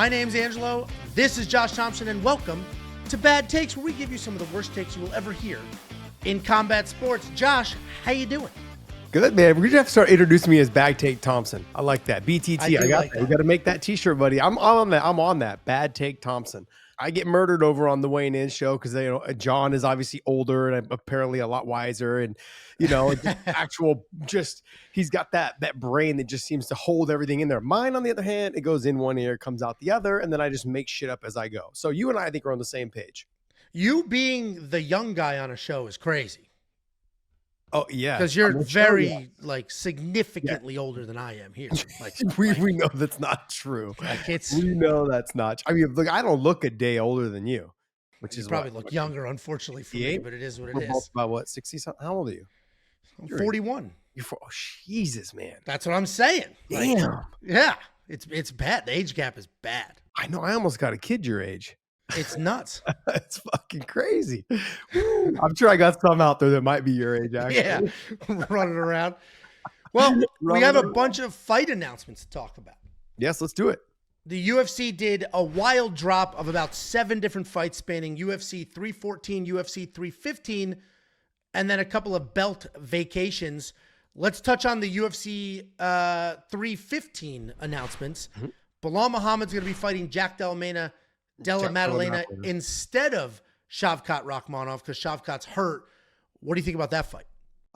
My name's Angelo. This is Josh Thompson, and welcome to Bad Takes, where we give you some of the worst takes you will ever hear in combat sports. Josh, how you doing? Good, man. We're going to have to start introducing me as Bad Take Thompson. I like that. BTT. I got that. We got to make that t-shirt, buddy. I'm on that. I'm on that. Bad Take Thompson. I get murdered over on the Wayne In show because John is obviously older and apparently a lot wiser, and he's got that brain that just seems to hold everything in there. Mine, on the other hand, it goes in one ear, comes out the other, and then I just make shit up as I go. So you and I think are on the same page. You being the young guy on a show is crazy. Oh yeah, because you're significantly older than I am here. We know that's not true. We know that's not. I mean, look, I don't look a day older than you, which is probably look younger, unfortunately for me. But it is what it is. Both about what, 60 something? How old are you? I'm 41. Oh, Jesus, man. That's what I'm saying. Damn. Yeah, it's bad. The age gap is bad. I know. I almost got a kid your age. It's nuts. It's fucking crazy. I'm sure I got some out there that might be your age, actually. Yeah, running around. Well, we have a bunch of fight announcements to talk about. Yes, let's do it. The UFC did a wild drop of about 7 different fights spanning UFC 314, UFC 315, and then a couple of belt vacations. Let's touch on the UFC 315 announcements. Mm-hmm. Belal Muhammad's going to be fighting Jack Della Maddalena instead of Shavkat Rakhmonov because Shavkat's hurt. What do you think about that fight?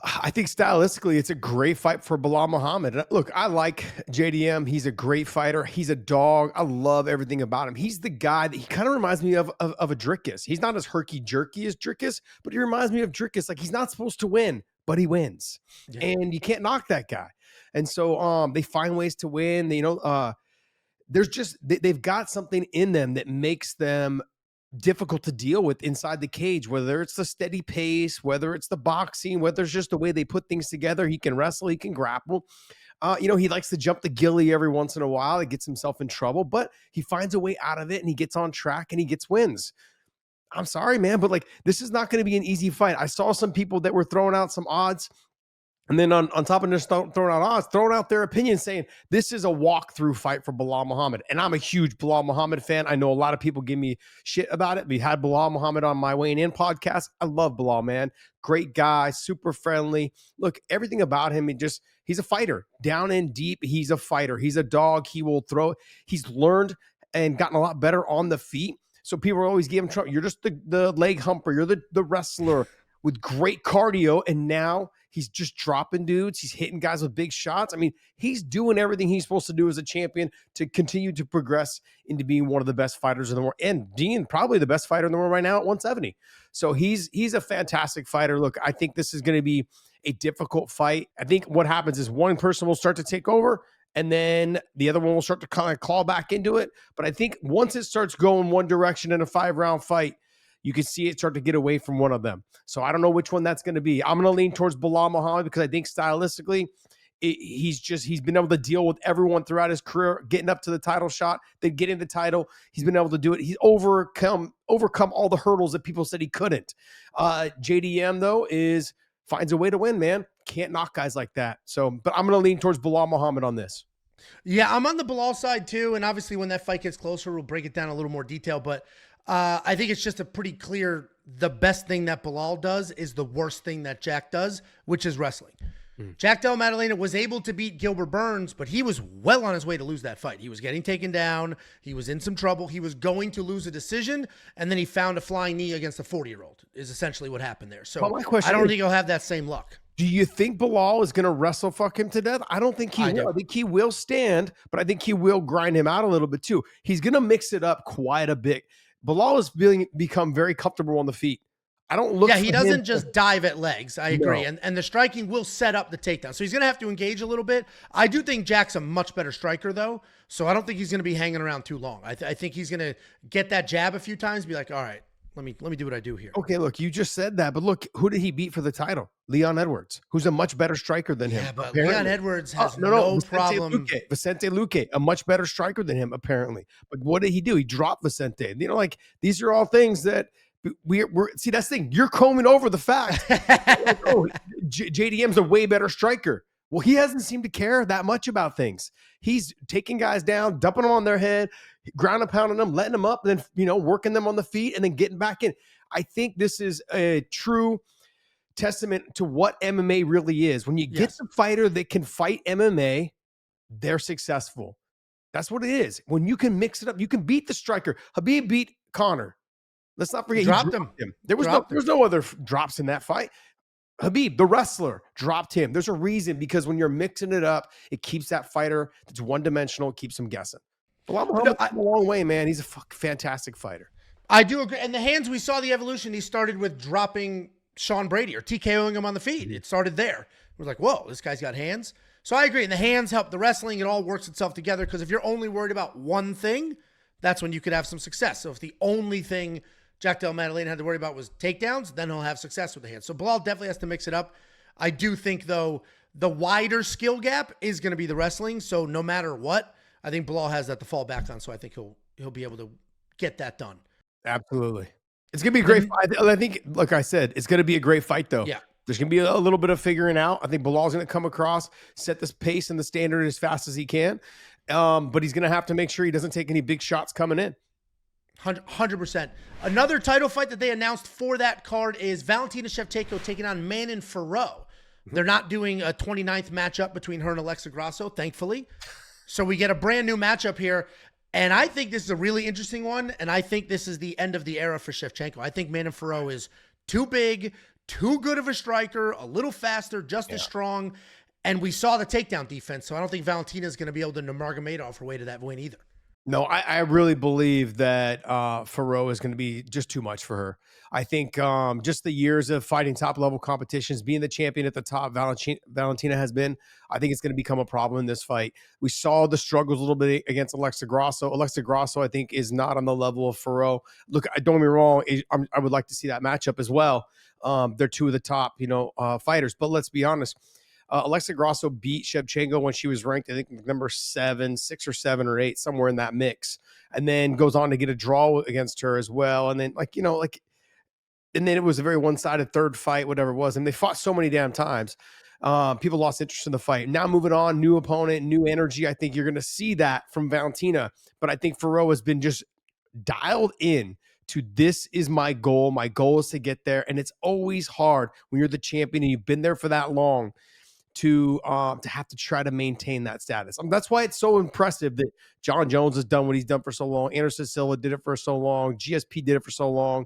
I think stylistically it's a great fight for Belal Muhammad. Look, I like JDM. He's a great fighter. He's a dog. I love everything about him. He's the guy that he kind of reminds me of a Dricus. He's not as herky-jerky as Dricus, but he reminds me of Dricus. Like, he's not supposed to win, but he wins. Yeah. And you can't knock that guy. And so they find ways to win. They've got something in them that makes them difficult to deal with inside the cage, whether it's the steady pace, whether it's the boxing, whether it's just the way they put things together. He can wrestle, he can grapple. He likes to jump the ghillie every once in a while. He gets himself in trouble, but he finds a way out of it and he gets on track and he gets wins. I'm sorry, man, but this is not going to be an easy fight. I saw some people that were throwing out some odds. And then on top of just throwing out odds, throwing out their opinion, saying this is a walkthrough fight for Belal Muhammad. And I'm a huge Belal Muhammad fan. I know a lot of people give me shit about it. We had Belal Muhammad on my Wayne In podcast. I love Belal, man. Great guy, super friendly. Look, everything about him, he's a fighter. Down and deep, he's a fighter. He's a dog. He will throw. He's learned and gotten a lot better on the feet. So people are always giving him trouble. You're just the leg humper. You're the wrestler with great cardio, and now he's just dropping dudes. He's hitting guys with big shots. I mean, he's doing everything he's supposed to do as a champion to continue to progress into being one of the best fighters in the world, and being probably the best fighter in the world right now at 170. So he's a fantastic fighter. Look, I think this is going to be a difficult fight. I think what happens is one person will start to take over, and then the other one will start to kind of claw back into it. But I think once it starts going one direction in a 5-round fight, you can see it start to get away from one of them. So I don't know which one that's going to be. I'm going to lean towards Belal Muhammad because I think stylistically, he's been able to deal with everyone throughout his career, getting up to the title shot, then getting the title. He's been able to do it. He's overcome all the hurdles that people said he couldn't. JDM though finds a way to win, man. Can't knock guys like that. So, but I'm going to lean towards Belal Muhammad on this. Yeah, I'm on the Belal side too. And obviously when that fight gets closer, we'll break it down a little more detail, but I think it's just a pretty clear, the best thing that Belal does is the worst thing that Jack does, which is wrestling. Jack Della Maddalena was able to beat Gilbert Burns, but he was well on his way to lose that fight. He was getting taken down. He was in some trouble. He was going to lose a decision, and then he found a flying knee against a 40-year-old is essentially what happened there. So I don't think he'll have that same luck. Do you think Belal is going to wrestle fuck him to death? I don't think he will. I think he will stand, but I think he will grind him out a little bit too. He's going to mix it up quite a bit. Belal has become very comfortable on the feet. I don't look. Yeah, he doesn't just dive at legs. I agree. No. And the striking will set up the takedown. So he's going to have to engage a little bit. I do think Jack's a much better striker, though. So I don't think he's going to be hanging around too long. I think he's going to get that jab a few times, be like, all right, let me do what I do here. Okay, look, you just said that, but look, who did he beat for the title? Leon Edwards, who's a much better striker than him. Yeah, but apparently. Leon Edwards has no problem. Vicente Luque, a much better striker than him, apparently. But what did he do? He dropped Vicente. These are all things that we're see, that's the thing. You're combing over the fact. JDM's a way better striker. Well, he hasn't seemed to care that much about things. He's taking guys down, dumping them on their head, ground and pounding them, letting them up, and then, working them on the feet and then getting back in. I think this is a true testament to what MMA really is. When you get the fighter that can fight MMA, they're successful. That's what it is. When you can mix it up, you can beat the striker. Khabib beat Conor. Let's not forget, he dropped him. There was no other drops in that fight. Khabib, the wrestler, dropped him. There's a reason, because when you're mixing it up, it keeps that fighter that's one-dimensional, keeps him guessing. Belal Muhammad's come a long way, man. He's a fantastic fighter. I do agree. And the hands, we saw the evolution. He started with dropping Sean Brady or TKOing him on the feet. It started there. We're like, whoa, this guy's got hands. So I agree. And the hands help the wrestling. It all works itself together, because if you're only worried about one thing, that's when you could have some success. So if the only thing Jack Della Maddalena had to worry about was takedowns, then he'll have success with the hands. So Belal definitely has to mix it up. I do think, though, the wider skill gap is going to be the wrestling. So no matter what, I think Belal has that to fall back on. So I think he'll be able to get that done. Absolutely. It's going to be a great fight. I think, like I said, it's going to be a great fight, though. Yeah. There's going to be a little bit of figuring out. I think Belal's going to come across, set this pace and the standard as fast as he can. But he's going to have to make sure he doesn't take any big shots coming in. 100%. Another title fight that they announced for that card is Valentina Shevchenko taking on Manon Fiorot. They're not doing a 29th matchup between her and Alexa Grasso, thankfully. So we get a brand new matchup here. And I think this is a really interesting one. And I think this is the end of the era for Shevchenko. I think Manon Fiorot is too big, too good of a striker, a little faster, just as strong. And we saw the takedown defense. So I don't think Valentina is going to be able to Nurmagomedov her way to that win either. No, I really believe that Fiorot is going to be just too much for her. I think just the years of fighting top-level competitions, being the champion at the top, Valentina has been, I think it's going to become a problem in this fight. We saw the struggles a little bit against Alexa Grasso. Alexa Grasso, I think, is not on the level of Fiorot. Look, don't get me wrong, I would like to see that matchup as well. They're two of the top, fighters. But let's be honest. Alexa Grasso beat Shevchenko when she was ranked, I think, number 6 or 7 or 8, somewhere in that mix, and then goes on to get a draw against her as well. And then, and then it was a very one-sided third fight, whatever it was. And they fought so many damn times. People lost interest in the fight. Now moving on, new opponent, new energy. I think you're going to see that from Valentina. But I think Fiorot has been just dialed in to, this is my goal. My goal is to get there. And it's always hard when you're the champion and you've been there for that long to have to try to maintain that status. That's why it's so impressive that John Jones has done what he's done for so long. Anderson Silva did it for so long. GSP did it for so long.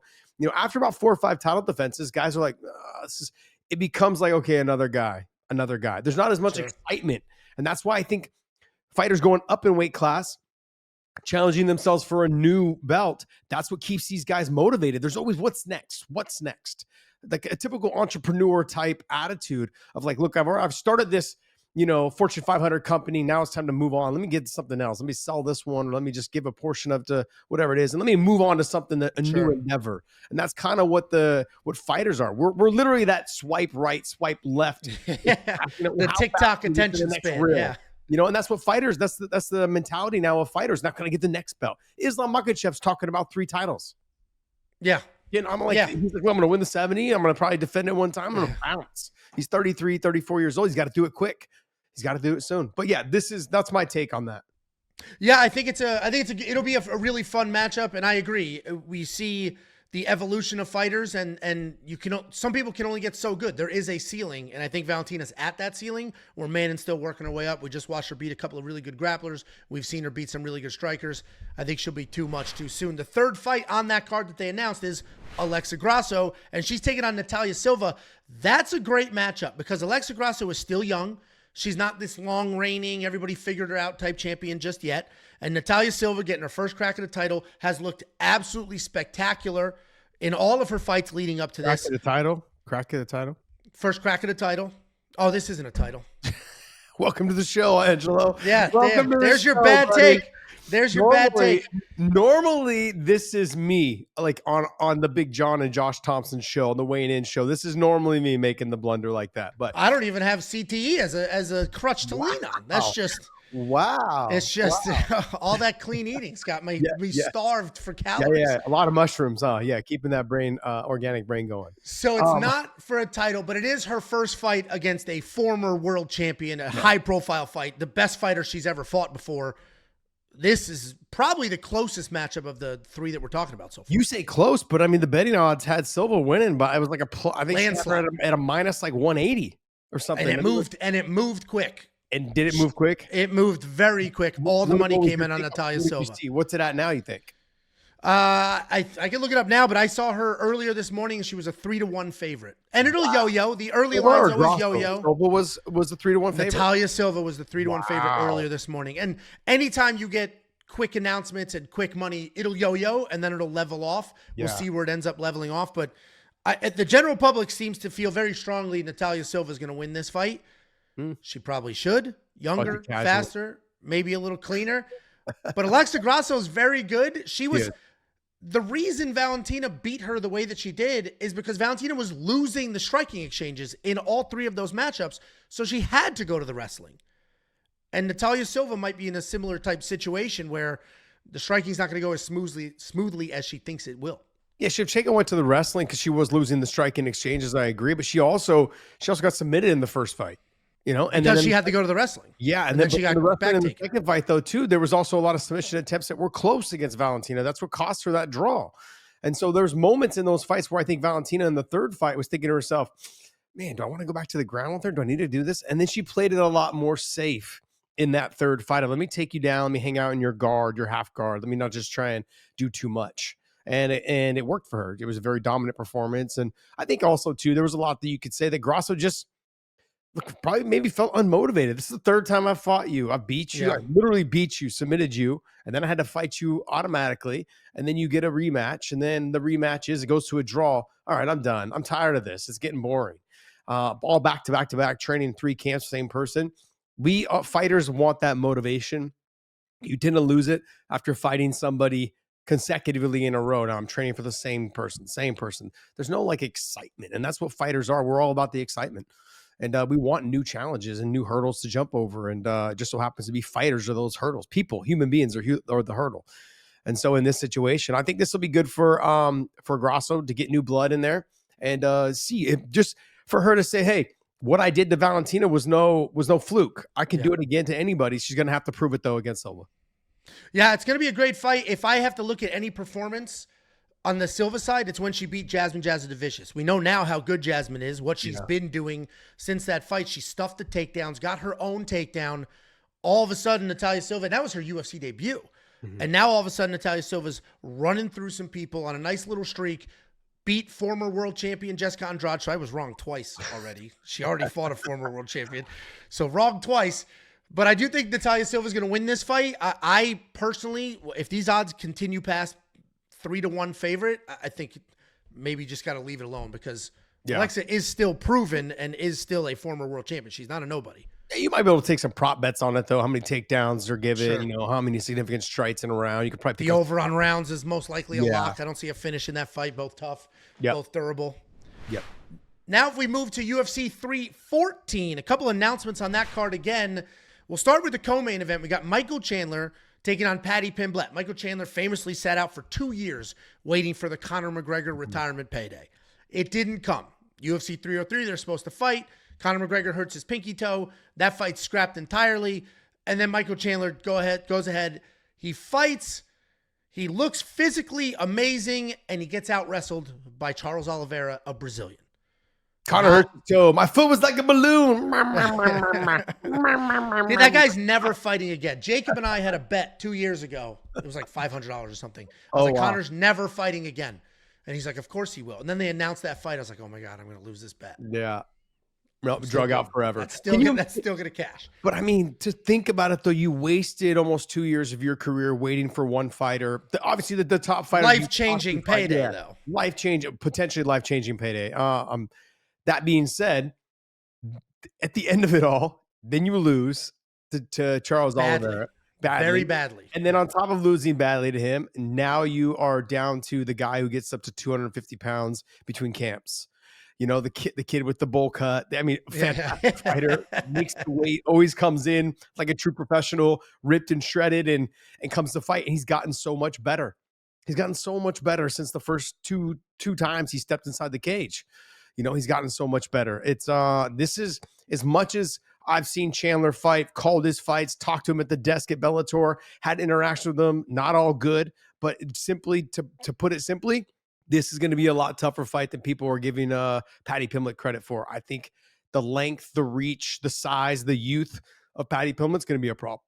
After about 4 or 5 title defenses, guys are like, it becomes like, okay, another guy. There's not as much excitement. And that's why I think fighters going up in weight class, challenging themselves for a new belt, that's what keeps these guys motivated. There's always what's next. Like a typical entrepreneur type attitude of like, look, I've started this, Fortune 500 company. Now it's time to move on. Let me get something else. Let me sell this one, or let me just give a portion of to whatever it is, and let me move on to something a new endeavor. And that's kind of what fighters are. We're literally that swipe right, swipe left. The TikTok attention span. Yeah. And that's what fighters. That's the mentality now of fighters. Not going to get the next belt. Islam Makhachev's talking about 3 titles. Yeah. I'm like, he's like, well, I'm going to win the 70. I'm going to probably defend it one time. I'm going to bounce. He's 33, 34 years old. He's got to do it quick. He's got to do it soon. But yeah, that's my take on that. Yeah, I think it'll be a really fun matchup. And I agree. We see the evolution of fighters, and some people can only get so good. There is a ceiling, and I think Valentina's at that ceiling where Manon's still working her way up. We just watched her beat a couple of really good grapplers. We've seen her beat some really good strikers. I think she'll be too much too soon. The third fight on that card that they announced is Alexa Grasso, and she's taking on Natalia Silva. That's a great matchup because Alexa Grasso is still young. She's not this long reigning, everybody figured her out type champion just yet. And Natalia Silva, getting her first crack at the title, has looked absolutely spectacular in all of her fights leading up to this. Crack at the title. First crack at a title. Oh, this isn't a title. Welcome to the show, Angelo. Yeah, there's your bad take. There's your bad take. Normally, this is me, like on the Big John and Josh Thompson show, on the Weighing In show. This is normally me making the blunder like that. But I don't even have CTE as a crutch to lean on. That's just wow. It's just all that clean eating's got me starved for calories. Yeah, a lot of mushrooms. Yeah, keeping that brain, organic brain going. So it's not for a title, but it is her first fight against a former world champion, a high-profile fight, the best fighter she's ever fought before. this is probably the closest matchup of the three that we're talking about so far. You say close, but I mean the betting odds had Silva winning, but it was like I think she had her at a minus like 180 or something. And it moved quick. And did it move quick? It moved very quick. All the money came in on Natalia Silva. What's it at now, you think? I can look it up now, but I saw her earlier this morning and she was a 3-1 favorite. And it'll yo-yo. The early lines always yo-yo. Silva was a 3-1 favorite. Natalia Silva was the 3-1 favorite earlier this morning. And anytime you get quick announcements and quick money, it'll yo-yo and then it'll level off. We'll see where it ends up leveling off. But the general public seems to feel very strongly Natalia Silva is going to win this fight. She probably should. Younger, faster, maybe a little cleaner. But Alexa Grasso is very good. She was... The reason Valentina beat her the way that she did is because Valentina was losing the striking exchanges in all three of those matchups. So she had to go to the wrestling. And Natalia Silva might be in a similar type situation where the striking's not going to go as smoothly as she thinks it will. Yeah, Shevchenko went to the wrestling because she was losing the striking exchanges. I agree. But she also got submitted in the first fight. And because then she had to go to the wrestling. Yeah, and then she got back in the second fight, though, too. There was also a lot of submission attempts that were close against Valentina. That's what cost her that draw. And so there's moments in those fights where I think Valentina in the third fight was thinking to herself, man, do I want to go back to the ground with her? Do I need to do this? And then she played it a lot more safe in that third fight. Let me take you down. Let me hang out in your guard, your half guard. Let me not just try and do too much. And it worked for her. It was a very dominant performance. And I think also, too, there was a lot that you could say that Grasso just probably maybe felt unmotivated. This is the third time I fought you. I beat you. I literally beat you, submitted you, and then I had to fight you automatically. And then you get a rematch, and then the rematch it goes to a draw. All right, I'm done. I'm tired of this. It's getting boring. All back to back to back, training 3 camps, same person. We fighters want that motivation. You tend to lose it after fighting somebody consecutively in a row. Now I'm training for the same person. There's no like excitement, and that's what fighters are. We're all about the excitement. And we want new challenges and new hurdles to jump over. And it just so happens to be fighters are those hurdles. People, human beings are the hurdle. And so in this situation, I think this will be good for Grasso to get new blood in there and see it just for her to say, hey, what I did to Valentina was no fluke. I can do it again to anybody. She's going to have to prove it, though, against Silva. Yeah, it's going to be a great fight. If I have to look at any performance on the Silva side, it's when she beat Jasmine Jasudavicius. We know now how good Jasmine is, what she's been doing since that fight. She stuffed the takedowns, got her own takedown. All of a sudden, Natalia Silva, and that was her UFC debut. And now all of a sudden, Natalia Silva's running through some people on a nice little streak, beat former world champion Jessica Andrade. So I was wrong twice already. She already fought a former world champion. So wrong twice. But I do think Natalia Silva's going to win this fight. I personally, if these odds continue past 3-1 favorite, I think maybe just got to leave it alone because Alexa is still proven and is still a former world champion. She's not a nobody. You might be able to take some prop bets on it, though. How many takedowns are given, how many significant strikes in a round. You could probably the over on rounds is most likely a lock. I don't see a finish in that fight. Both tough, both durable. Yep. Now if we move to UFC 314, a couple announcements on that card again. We'll start with the co-main event. We got Michael Chandler taking on Paddy Pimblett. Michael Chandler famously sat out for 2 years waiting for the Conor McGregor retirement payday. It didn't come. UFC 303, they're supposed to fight. Conor McGregor hurts his pinky toe. That fight's scrapped entirely. And then Michael Chandler goes ahead. He fights. He looks physically amazing, and he gets out-wrestled by Charles Oliveira, a Brazilian. Conor hurt his toe. My foot was like a balloon. Dude, that guy's never fighting again. Jacob and I had a bet 2 years ago. It was like $500 or something. I was like, Conor's never fighting again. And he's like, of course he will. And then they announced that fight. I was like, oh my God, I'm going to lose this bet. Yeah. Drug out forever. That's still going to cash. But I mean, to think about it, though, you wasted almost 2 years of your career waiting for one fighter. Obviously, the top fighter. Life-changing payday, though. Potentially life-changing payday. That being said, at the end of it all, then you lose to Charles Oliveira. Badly. Very badly. And then on top of losing badly to him, now you are down to the guy who gets up to 250 pounds between camps. The kid with the bowl cut. I mean, fantastic fighter, makes the weight, always comes in like a true professional, ripped and shredded, and comes to fight. And he's gotten so much better. He's gotten so much better since the first two times he stepped inside the cage. He's gotten so much better. It's this is as much as I've seen Chandler fight, called his fights, talked to him at the desk at Bellator, had interaction with them, not all good, but simply to put it simply, this is going to be a lot tougher fight than people are giving Paddy Pimblett credit for. I think the length, the reach, the size, the youth of Paddy Pimblett's going to be a problem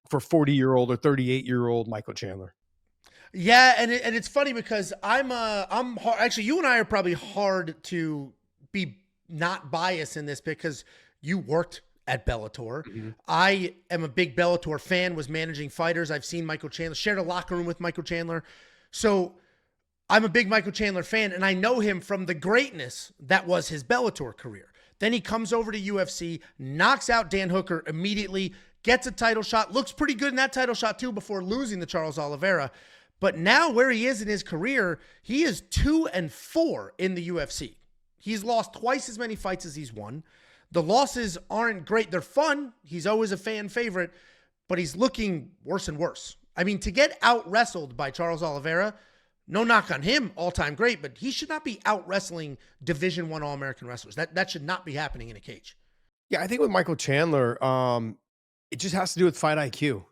for 40-year-old or 38-year-old Michael Chandler. Yeah, and it's funny because I'm hard, actually, you and I are probably hard to be not biased in this because you worked at Bellator. Mm-hmm. I am a big Bellator fan, was managing fighters. I've seen Michael Chandler, shared a locker room with Michael Chandler. So I'm a big Michael Chandler fan, and I know him from the greatness that was his Bellator career. Then he comes over to UFC, knocks out Dan Hooker immediately, gets a title shot, looks pretty good in that title shot too before losing to Charles Oliveira. But now where he is in his career, he is 2-4 in the UFC. He's lost twice as many fights as he's won. The losses aren't great. They're fun. He's always a fan favorite, but he's looking worse and worse. I mean, to get out-wrestled by Charles Oliveira, no knock on him, all-time great, but he should not be out-wrestling Division I All-American wrestlers. That should not be happening in a cage. Yeah, I think with Michael Chandler, it just has to do with fight IQ.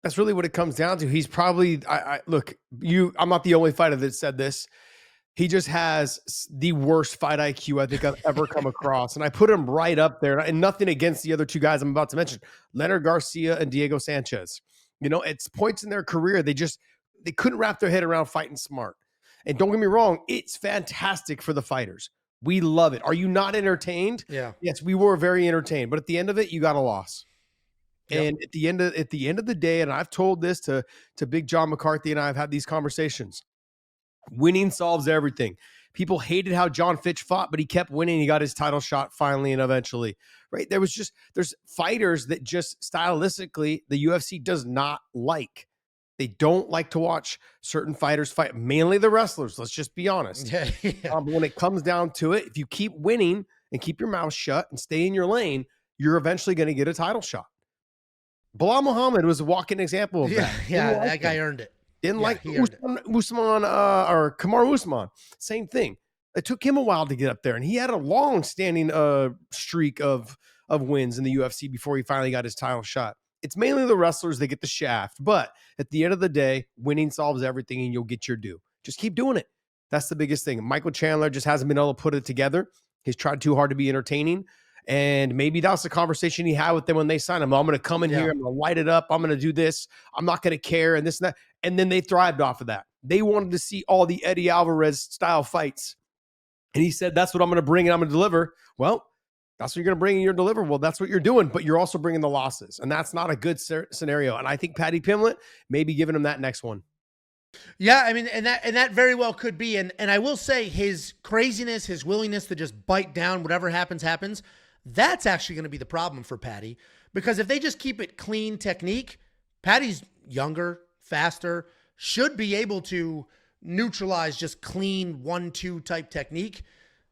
That's really what it comes down to. He's probably, I'm not the only fighter that said this. He just has the worst fight IQ I think I've ever come across. And I put him right up there, and nothing against the other two guys I'm about to mention, Leonard Garcia and Diego Sanchez. You know, it's points in their career. They couldn't wrap their head around fighting smart. And don't get me wrong, it's fantastic for the fighters. We love it. Are you not entertained? Yeah. Yes, we were very entertained. But at the end of it, you got a loss. Yep. And at the end of the day, and I've told this to Big John McCarthy, and I've had these conversations. Winning solves everything. People hated how John Fitch fought, but he kept winning. He got his title shot finally and eventually. Right? There's fighters that just stylistically the UFC does not like. They don't like to watch certain fighters fight, mainly the wrestlers. Let's just be honest. Yeah. But when it comes down to it, if you keep winning and keep your mouth shut and stay in your lane, you're eventually going to get a title shot. Belal Muhammad was a walking example of that. Yeah, that guy earned it. Didn't like Usman or Kamaru Usman. Same thing. It took him a while to get up there, and he had a long-standing streak of wins in the UFC before he finally got his title shot. It's mainly the wrestlers that get the shaft, but at the end of the day, winning solves everything, and you'll get your due. Just keep doing it. That's the biggest thing. Michael Chandler just hasn't been able to put it together. He's tried too hard to be entertaining. And maybe that's the conversation he had with them when they signed him. I'm going to come in here. I'm going to light it up. I'm going to do this. I'm not going to care. And this and that. And then they thrived off of that. They wanted to see all the Eddie Alvarez style fights. And he said, that's what I'm going to bring and I'm going to deliver. Well, that's what you're going to bring and you're deliver. Well, that's what you're doing, but you're also bringing the losses. And that's not a good scenario. And I think Paddy Pimblett may be giving him that next one. Yeah, I mean, and that very well could be. And I will say his craziness, his willingness to just bite down, whatever happens, happens. That's actually going to be the problem for Paddy, because if they just keep it clean technique, Paddy's younger, faster, should be able to neutralize just clean 1-2 type technique.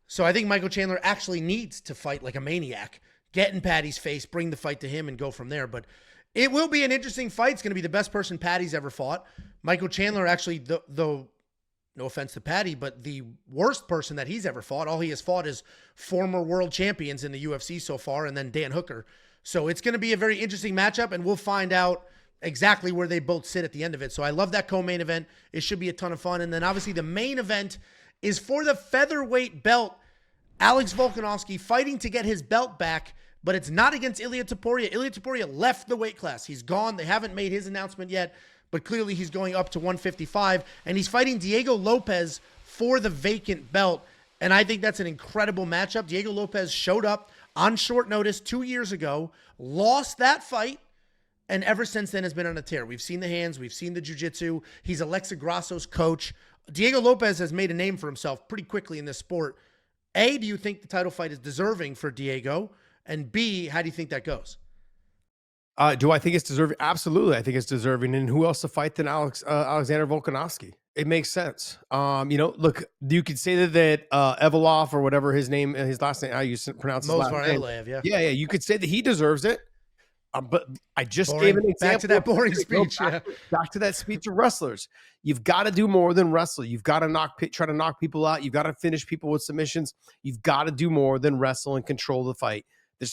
So I think Michael Chandler actually needs to fight like a maniac, get in Paddy's face, bring the fight to him, and go from there. But it will be an interesting fight. It's going to be the best person Paddy's ever fought. Michael Chandler, actually, the no offense to Paddy, but the worst person that he's ever fought. All he has fought is former world champions in the UFC so far, and then Dan Hooker. So it's going to be a very interesting matchup, and we'll find out exactly where they both sit at the end of it. So I love that co-main event. It should be a ton of fun. And then obviously the main event is for the featherweight belt. Alex Volkanovski fighting to get his belt back, but it's not against Ilia Topuria. Ilia Topuria left the weight class. He's gone. They haven't made his announcement yet, but clearly he's going up to 155, and he's fighting Diego Lopes for the vacant belt. And I think that's an incredible matchup. Diego Lopes showed up on short notice 2 years ago, lost that fight, and ever since then has been on a tear. We've seen the hands. We've seen the jiu-jitsu. He's Alexa Grasso's coach. Diego Lopes has made a name for himself pretty quickly in this sport. A, do you think the title fight is deserving for Diego? And B, how do you think that goes? Do I think it's deserving? Absolutely. I think it's deserving. And who else to fight than Alexander Volkanovski? It makes sense. Look, you could say that Evolov or whatever his last name, how you pronounce his last name. Yeah. You could say that he deserves it. But I just gave an example. Back to that boring speech. Back to that speech of wrestlers. You've got to do more than wrestle. You've got to try to knock people out. You've got to finish people with submissions. You've got to do more than wrestle and control the fight.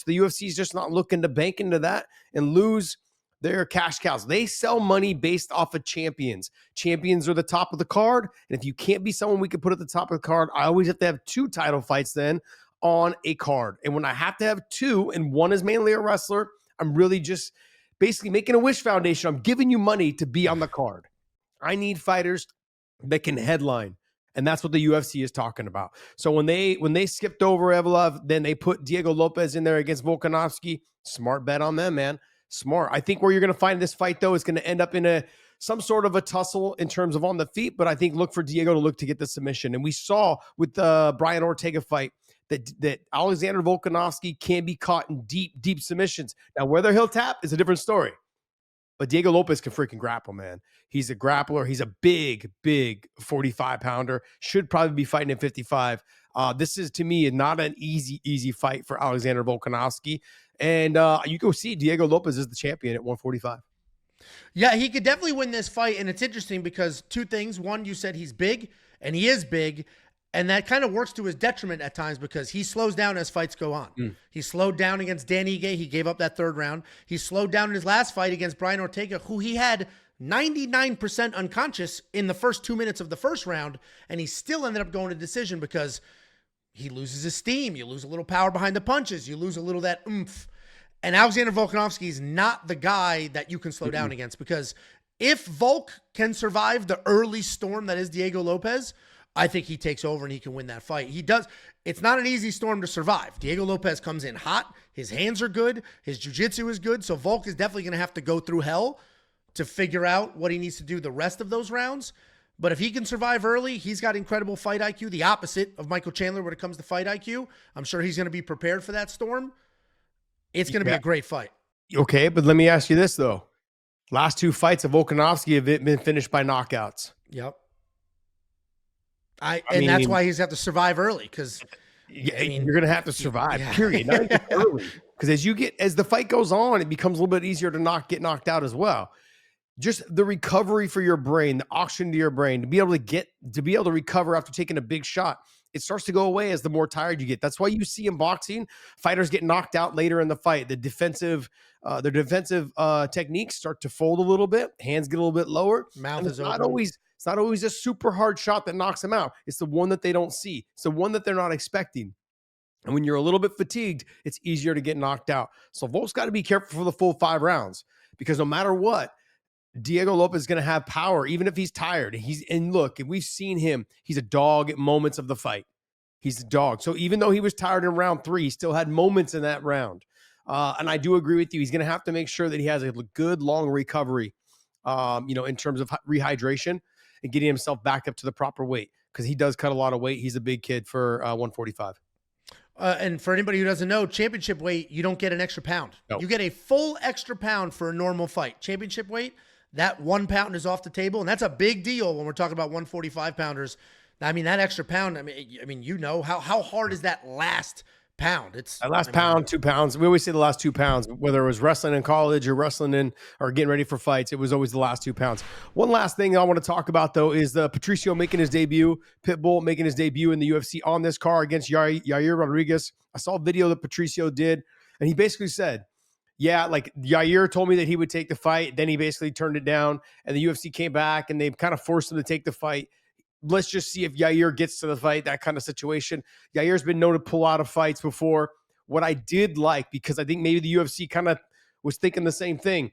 The UFC is just not looking to bank into that and lose their cash cows. They sell money based off of champions. Champions are the top of the card. And if you can't be someone we can put at the top of the card, I always have to have 2 title fights then on a card. And when I have to have 2 and one is mainly a wrestler, I'm really just basically making a wish foundation. I'm giving you money to be on the card. I need fighters that can headline. And that's what the UFC is talking about. So when they skipped over Evloev, then they put Diego Lopes in there against Volkanovski. Smart bet on them, man. Smart. I think where you're going to find this fight, though, is going to end up in some sort of a tussle in terms of on the feet. But I think look for Diego to look to get the submission. And we saw with the Brian Ortega fight that Alexander Volkanovski can be caught in deep submissions. Now, whether he'll tap is a different story. But Diego Lopes can freaking grapple, man. He's a grappler. He's a big 45-pounder. Should probably be fighting at 55. This is, to me, not an easy fight for Alexander Volkanovski. And you go see Diego Lopes is the champion at 145. Yeah, he could definitely win this fight. And it's interesting because 2 things. One, you said he's big, and he is big. And that kind of works to his detriment at times because he slows down as fights go on. He slowed down against Dan Ige. He gave up that 3rd round. He slowed down in his last fight against Brian Ortega, who he had 99% unconscious in the first 2 minutes of the first round. And he still ended up going to decision because he loses his steam. You lose a little power behind the punches. You lose a little of that oomph. And Alexander Volkanovski is not the guy that you can slow down against because if Volk can survive the early storm that is Diego Lopes, I think he takes over and he can win that fight. He does. It's not an easy storm to survive. Diego Lopes comes in hot. His hands are good. His jiu-jitsu is good. So Volk is definitely going to have to go through hell to figure out what he needs to do the rest of those rounds. But if he can survive early, he's got incredible fight IQ, the opposite of Michael Chandler when it comes to fight IQ. I'm sure he's going to be prepared for that storm. It's going to be a great fight. Okay, but let me ask you this, though. Last 2 fights of Volkanovski have been finished by knockouts. Yep. I mean, that's why he's got to survive early because you're going to have to survive, period. Not even early. Because as the fight goes on, it becomes a little bit easier to get knocked out as well. Just the recovery for your brain, the oxygen to your brain, to be able to recover after taking a big shot, it starts to go away as the more tired you get. That's why you see in boxing, fighters get knocked out later in the fight. Their defensive techniques start to fold a little bit. Hands get a little bit lower. Mouth is open. It's not always a super hard shot that knocks them out. It's the one that they don't see. It's the one that they're not expecting. And when you're a little bit fatigued, it's easier to get knocked out. So Volk's got to be careful for the full 5 rounds because no matter what, Diego Lopes is going to have power, even if he's tired. And look, we've seen him. He's a dog at moments of the fight. He's a dog. So even though he was tired in round 3, he still had moments in that round. And I do agree with you. He's going to have to make sure that he has a good, long recovery, in terms of rehydration and getting himself back up to the proper weight because he does cut a lot of weight. He's a big kid for 145. And for anybody who doesn't know, championship weight, you don't get an extra pound. No. You get a full extra pound for a normal fight. Championship weight, that 1 pound is off the table, and that's a big deal when we're talking about 145 pounders. I mean, that extra pound, how hard is that last pound? It's that last pound, 2 pounds. We always say the last 2 pounds, whether it was wrestling in college or wrestling or getting ready for fights, it was always the last 2 pounds. One last thing I want to talk about, though, is the Patricio making his debut, Pitbull making his debut in the UFC on this card against Yair Rodriguez. I saw a video that Patricio did, and he basically said, yeah, like Yair told me that he would take the fight. Then he basically turned it down, and the UFC came back, and they kind of forced him to take the fight. Let's just see if Yair gets to the fight, that kind of situation. Yair's been known to pull out of fights before. What I did like, because I think maybe the UFC kind of was thinking the same thing,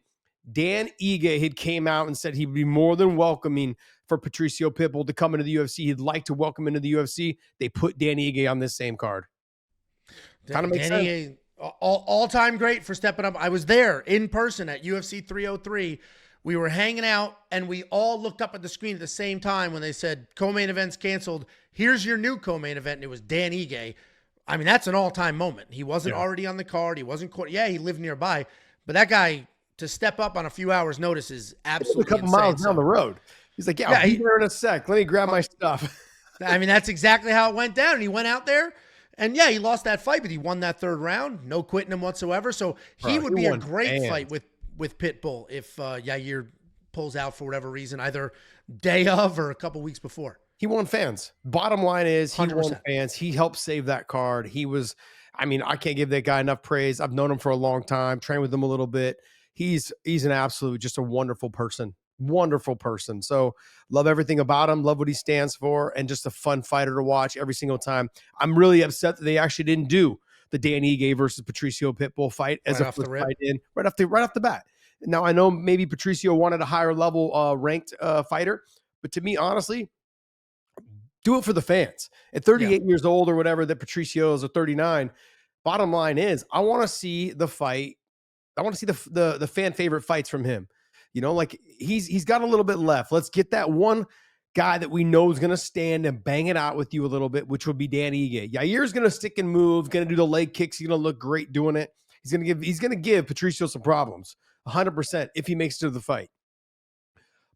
Dan Ige had came out and said he'd be more than welcoming for Patricio Pitbull to come into the UFC. He'd like to welcome into the UFC. They put Dan Ige on this same card. Kind of makes sense. All-time great for stepping up. I was there in person at UFC 303. We were hanging out, and we all looked up at the screen at the same time when they said, co-main event's canceled. Here's your new co-main event, and it was Dan Ige. I mean, that's an all-time moment. He wasn't already on the card. He wasn't – yeah, he lived nearby. But that guy, to step up on a few hours' notice is absolutely insane. A couple miles down the road. He's like, I'll be there in a sec. Let me grab my stuff. I mean, that's exactly how it went down. And he went out there. And yeah, he lost that fight, but he won that 3rd round. No quitting him whatsoever. So he would be a great fight with Pitbull if Yair pulls out for whatever reason, either day of or a couple weeks before. He won fans. Bottom line is he 100%. won fans. He helped save that card. I mean, I can't give that guy enough praise. I've known him for a long time, trained with him a little bit. He's an absolute, just a wonderful person. Wonderful person. So love everything about him, love what he stands for, and just a fun fighter to watch every single time. I'm really upset that they actually didn't do the Dan Ige versus Patricio Pitbull fight as a first fight in right off the bat. Now I know maybe Patricio wanted a higher level ranked fighter, but to me, honestly, do it for the fans. At 38 years old or whatever, that Patricio is, a 39. Bottom line is, I want to see the fight. I want to see the fan favorite fights from him. You know, like he's got a little bit left. Let's get that one guy that we know is going to stand and bang it out with you a little bit, which would be Dan Ige. Yair's going to stick and move, going to do the leg kicks. He's going to look great doing it. He's going to give Patricio some problems, 100% if he makes it to the fight.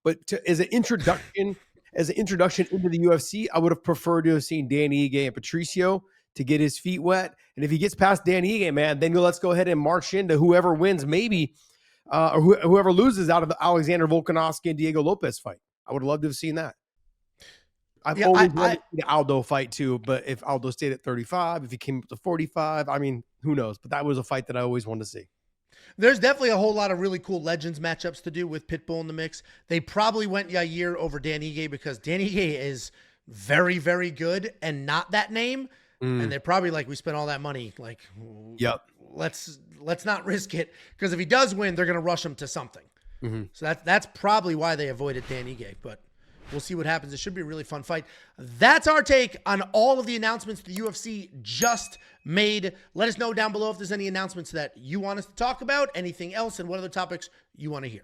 But as an introduction into the UFC, I would have preferred to have seen Dan Ige and Patricio to get his feet wet. And if he gets past Dan Ige, man, then let's go ahead and march into whoever wins, maybe, or whoever loses out of the Alexander Volkanovski and Diego Lopes fight. I would have loved to have seen that. I've always wanted to see the Aldo fight too, but if Aldo stayed at 35, if he came up to 45, I mean, who knows? But that was a fight that I always wanted to see. There's definitely a whole lot of really cool Legends matchups to do with Pitbull in the mix. They probably went Yair over Dan Ige because Dan Ige is very, very good and not that name. And they're probably like, we spent all that money. Like, let's not risk it, because if he does win, they're going to rush him to something. So that's probably why they avoided Dan Ige, but we'll see what happens. It should be a really fun fight. That's our take on all of the announcements the UFC just made. Let us know down below if there's any announcements that you want us to talk about, anything else, and what other topics you want to hear.